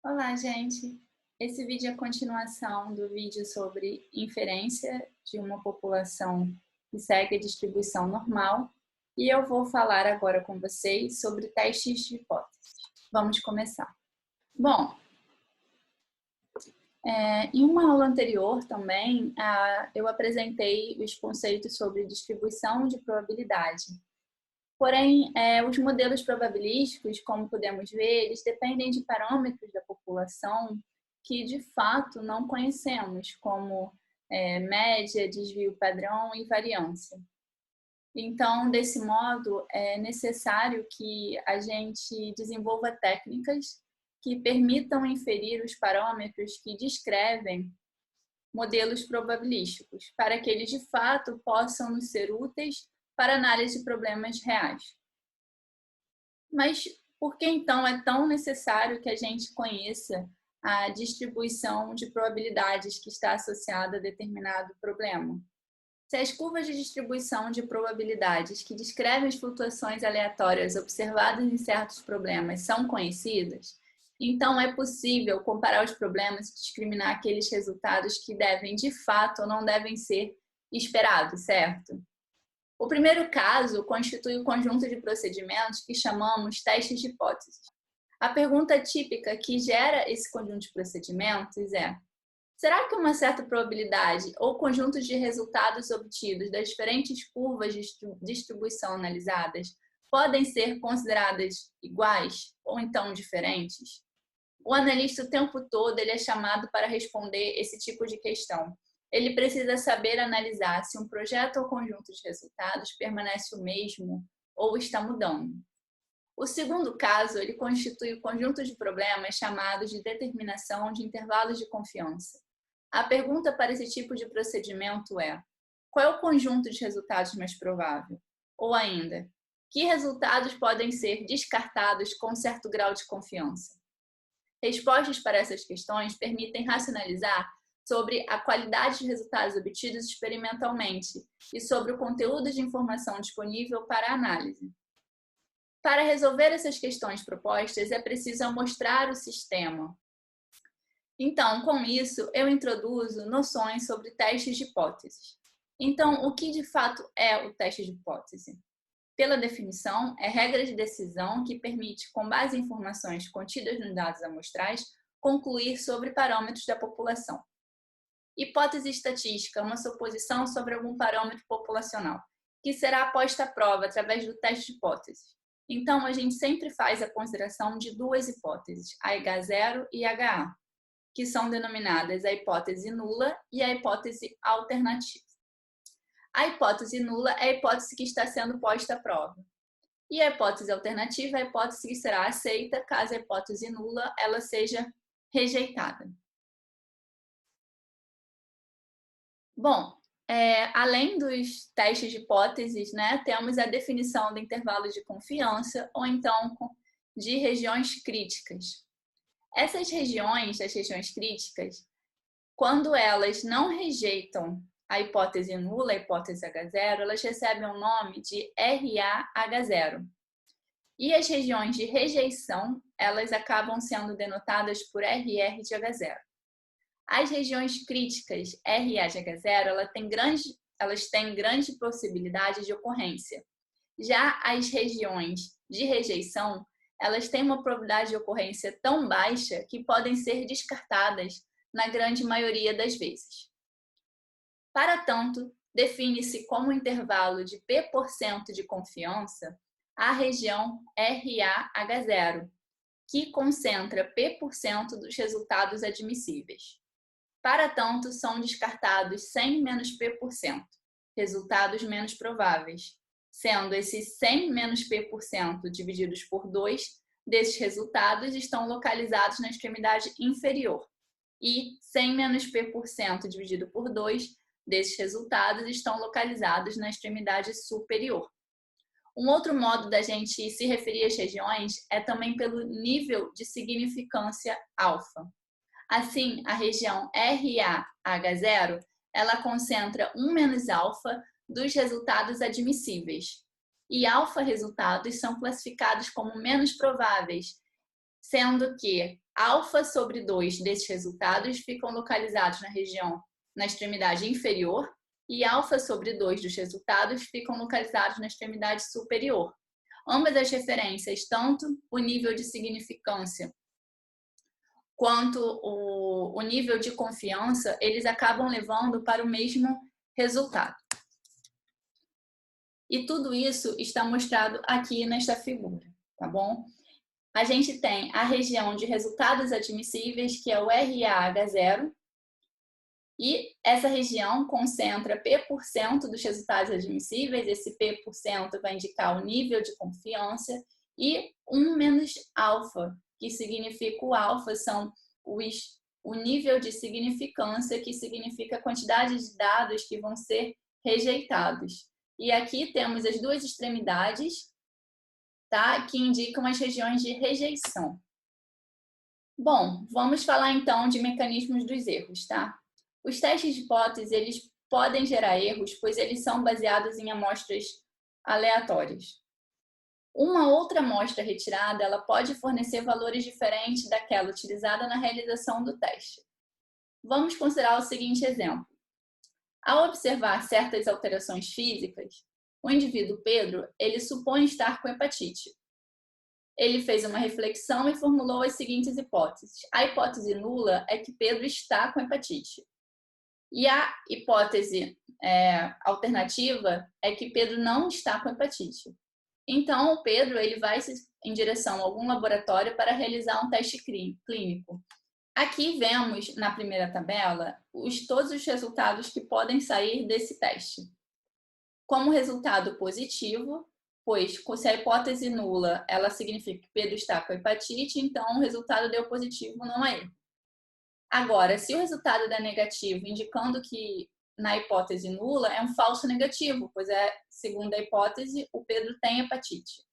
Olá, gente! Esse vídeo é a continuação do vídeo sobre inferência de uma população que segue a distribuição normal e eu vou falar agora com vocês sobre testes de hipóteses. Vamos começar. Bom, em uma aula anterior também, eu apresentei os conceitos sobre distribuição de probabilidade. Porém, os modelos probabilísticos, como podemos ver, eles dependem de parâmetros da população que, de fato, não conhecemos, como média, desvio padrão e variância. Então, desse modo, é necessário que a gente desenvolva técnicas que permitam inferir os parâmetros que descrevem modelos probabilísticos, para que eles, de fato, possam nos ser úteis para análise de problemas reais. Mas por que então é tão necessário que a gente conheça a distribuição de probabilidades que está associada a determinado problema? Se as curvas de distribuição de probabilidades que descrevem as flutuações aleatórias observadas em certos problemas são conhecidas, então é possível comparar os problemas e discriminar aqueles resultados que devem, de fato, ou não devem ser esperados, certo? O primeiro caso constitui o conjunto de procedimentos que chamamos testes de hipóteses. A pergunta típica que gera esse conjunto de procedimentos é: será que uma certa probabilidade ou conjunto de resultados obtidos das diferentes curvas de distribuição analisadas podem ser consideradas iguais ou então diferentes? O analista o tempo todo ele é chamado para responder esse tipo de questão. Ele precisa saber analisar se um projeto ou conjunto de resultados permanece o mesmo ou está mudando. O segundo caso, ele constitui o conjunto de problemas chamados de determinação de intervalos de confiança. A pergunta para esse tipo de procedimento é: qual é o conjunto de resultados mais provável? Ou ainda, que resultados podem ser descartados com certo grau de confiança? Respostas para essas questões permitem racionalizar sobre a qualidade de resultados obtidos experimentalmente e sobre o conteúdo de informação disponível para análise. Para resolver essas questões propostas, é preciso mostrar o sistema. Então, com isso, eu introduzo noções sobre testes de hipóteses. Então, o que de fato é o teste de hipótese? Pela definição, é regra de decisão que permite, com base em informações contidas nos dados amostrais, concluir sobre parâmetros da população. Hipótese estatística é uma suposição sobre algum parâmetro populacional, que será posta à prova através do teste de hipóteses. Então, a gente sempre faz a consideração de duas hipóteses, a H0 e HA, que são denominadas a hipótese nula e a hipótese alternativa. A hipótese nula é a hipótese que está sendo posta à prova. E a hipótese alternativa é a hipótese que será aceita caso a hipótese nula ela seja rejeitada. Bom, além dos testes de hipóteses, temos a definição do intervalo de confiança ou então de regiões críticas. Essas regiões, as regiões críticas, quando elas não rejeitam a hipótese nula, a hipótese H0, elas recebem o nome de RAH0. E as regiões de rejeição, elas acabam sendo denotadas por RR de H0. As regiões críticas RA de H0, elas têm grande possibilidade de ocorrência. Já as regiões de rejeição, elas têm uma probabilidade de ocorrência tão baixa que podem ser descartadas na grande maioria das vezes. Para tanto, define-se como intervalo de P% de confiança a região RAH0, que concentra P% dos resultados admissíveis. Para tanto, são descartados 100 menos P%, resultados menos prováveis, sendo esses 100 menos P% divididos por 2 desses resultados estão localizados na extremidade inferior e 100 menos P% dividido por 2 desses resultados estão localizados na extremidade superior. Um outro modo da gente se referir às regiões é também pelo nível de significância alfa. Assim, a região RAH0, ela concentra 1 menos alfa dos resultados admissíveis. E alfa resultados são classificados como menos prováveis, sendo que alfa sobre 2 desses resultados ficam localizados na extremidade inferior e alfa sobre 2 dos resultados ficam localizados na extremidade superior. Ambas as referências, tanto o nível de significância quanto o nível de confiança, eles acabam levando para o mesmo resultado. E tudo isso está mostrado aqui nesta figura, tá bom? A gente tem a região de resultados admissíveis, que é o RAH0, e essa região concentra P% dos resultados admissíveis, esse P% vai indicar o nível de confiança, e 1 menos alfa, que significa o alfa, são o nível de significância, que significa a quantidade de dados que vão ser rejeitados. E aqui temos as duas extremidades, tá? Que indicam as regiões de rejeição. Bom, vamos falar então de mecanismos dos erros, tá? Os testes de hipótese, eles podem gerar erros, pois eles são baseados em amostras aleatórias. Uma outra amostra retirada, ela pode fornecer valores diferentes daquela utilizada na realização do teste. Vamos considerar o seguinte exemplo. Ao observar certas alterações físicas, o indivíduo Pedro, ele supõe estar com hepatite. Ele fez uma reflexão e formulou as seguintes hipóteses. A hipótese nula é que Pedro está com hepatite. E a hipótese alternativa é que Pedro não está com hepatite. Então, o Pedro ele vai em direção a algum laboratório para realizar um teste clínico. Aqui vemos, na primeira tabela, todos os resultados que podem sair desse teste. Como resultado positivo, pois se a hipótese nula ela significa que Pedro está com hepatite, então o resultado deu positivo, não é erro. Agora, se o resultado der negativo, indicando que na hipótese nula é um falso negativo, pois segundo a hipótese, o Pedro tem hepatite.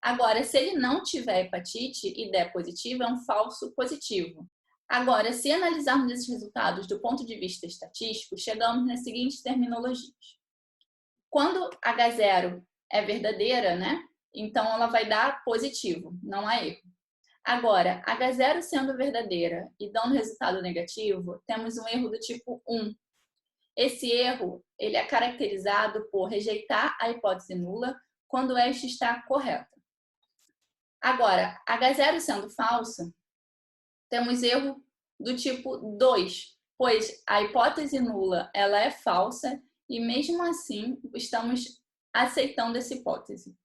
Agora, se ele não tiver hepatite e der positivo, é um falso positivo. Agora, se analisarmos esses resultados do ponto de vista estatístico, chegamos nas seguintes terminologias. Quando H0 é verdadeira, né? Então ela vai dar positivo, não há erro. Agora, H0 sendo verdadeira e dando resultado negativo, temos um erro do tipo 1. Esse erro ele é caracterizado por rejeitar a hipótese nula quando esta está correta. Agora, H0 sendo falsa, temos erro do tipo 2, pois a hipótese nula ela é falsa e mesmo assim estamos aceitando essa hipótese.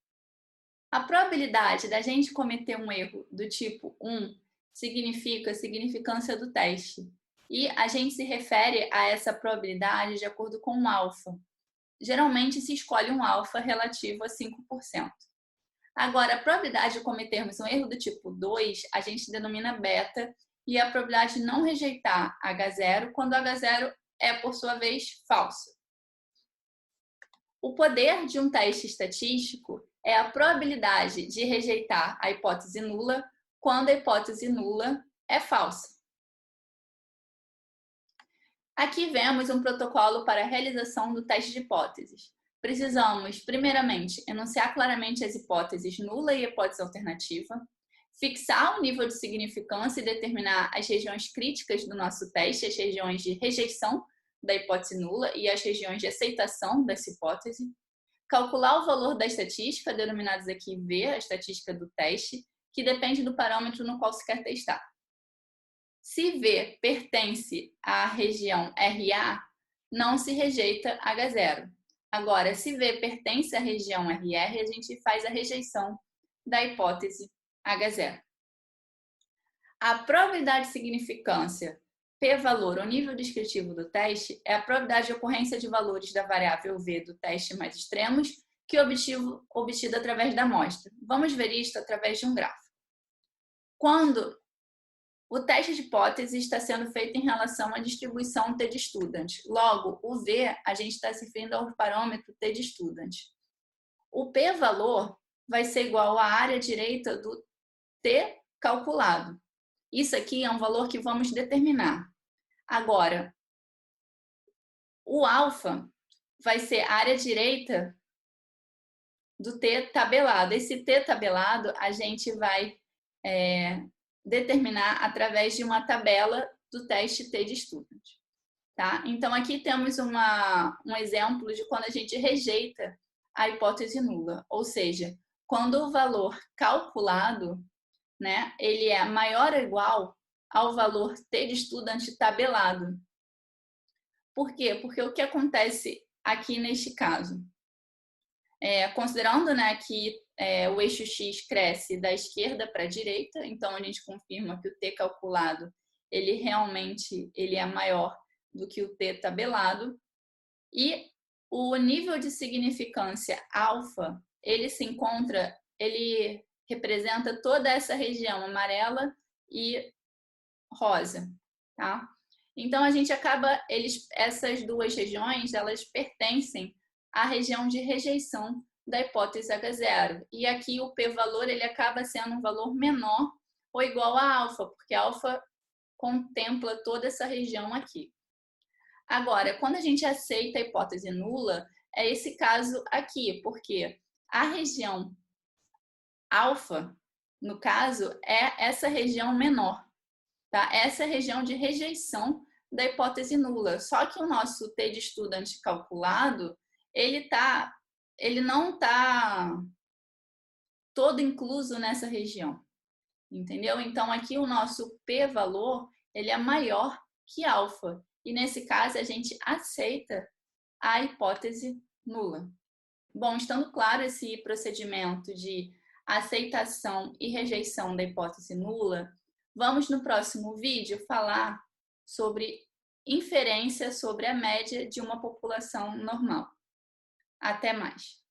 A probabilidade da gente cometer um erro do tipo 1 significa a significância do teste. E a gente se refere a essa probabilidade de acordo com um alfa. Geralmente se escolhe um alfa relativo a 5%. Agora, a probabilidade de cometermos um erro do tipo 2, a gente denomina beta, e a probabilidade de não rejeitar H0 quando H0 é, por sua vez, falso. O poder de um teste estatístico é a probabilidade de rejeitar a hipótese nula quando a hipótese nula é falsa. Aqui vemos um protocolo para a realização do teste de hipóteses. Precisamos, primeiramente, enunciar claramente as hipóteses nula e hipótese alternativa, fixar o nível de significância e determinar as regiões críticas do nosso teste, as regiões de rejeição da hipótese nula e as regiões de aceitação dessa hipótese, calcular o valor da estatística, denominados aqui V, a estatística do teste, que depende do parâmetro no qual se quer testar. Se V pertence à região RA, não se rejeita H0. Agora, se V pertence à região RR, a gente faz a rejeição da hipótese H0. A probabilidade de significância p-valor, o nível descritivo do teste, é a probabilidade de ocorrência de valores da variável V do teste mais extremos que é obtido através da amostra. Vamos ver isto através de um gráfico. Quando o teste de hipótese está sendo feito em relação à distribuição T de student. Logo, o V, a gente está se referindo ao parâmetro T de student. O p-valor vai ser igual à área direita do T calculado. Isso aqui é um valor que vamos determinar. Agora, o alfa vai ser a área direita do T tabelado. Esse T tabelado a gente vai determinar através de uma tabela do teste T-de-Student. Tá? Então, aqui temos um exemplo de quando a gente rejeita a hipótese nula, ou seja, quando o valor calculado, né, ele é maior ou igual ao valor T-de-Student tabelado. Por quê? Porque o que acontece aqui neste caso? Considerando, né, que o eixo X cresce da esquerda para a direita, então a gente confirma que o T calculado ele realmente é maior do que o T tabelado, e o nível de significância alfa, ele representa toda essa região amarela e rosa, tá? Então a gente acaba, essas duas regiões, elas pertencem à região de rejeição da hipótese H0. E aqui o p-valor ele acaba sendo um valor menor ou igual a alfa, porque alfa contempla toda essa região aqui. Agora, quando a gente aceita a hipótese nula, é esse caso aqui, porque a região alfa, no caso, é essa região menor, tá? Essa é a região de rejeição da hipótese nula. Só que o nosso T-de-Student calculado, ele não está todo incluso nessa região, entendeu? Então, aqui o nosso p-valor, ele é maior que alfa. E nesse caso, a gente aceita a hipótese nula. Bom, estando claro esse procedimento de aceitação e rejeição da hipótese nula, vamos no próximo vídeo falar sobre inferência sobre a média de uma população normal. Até mais!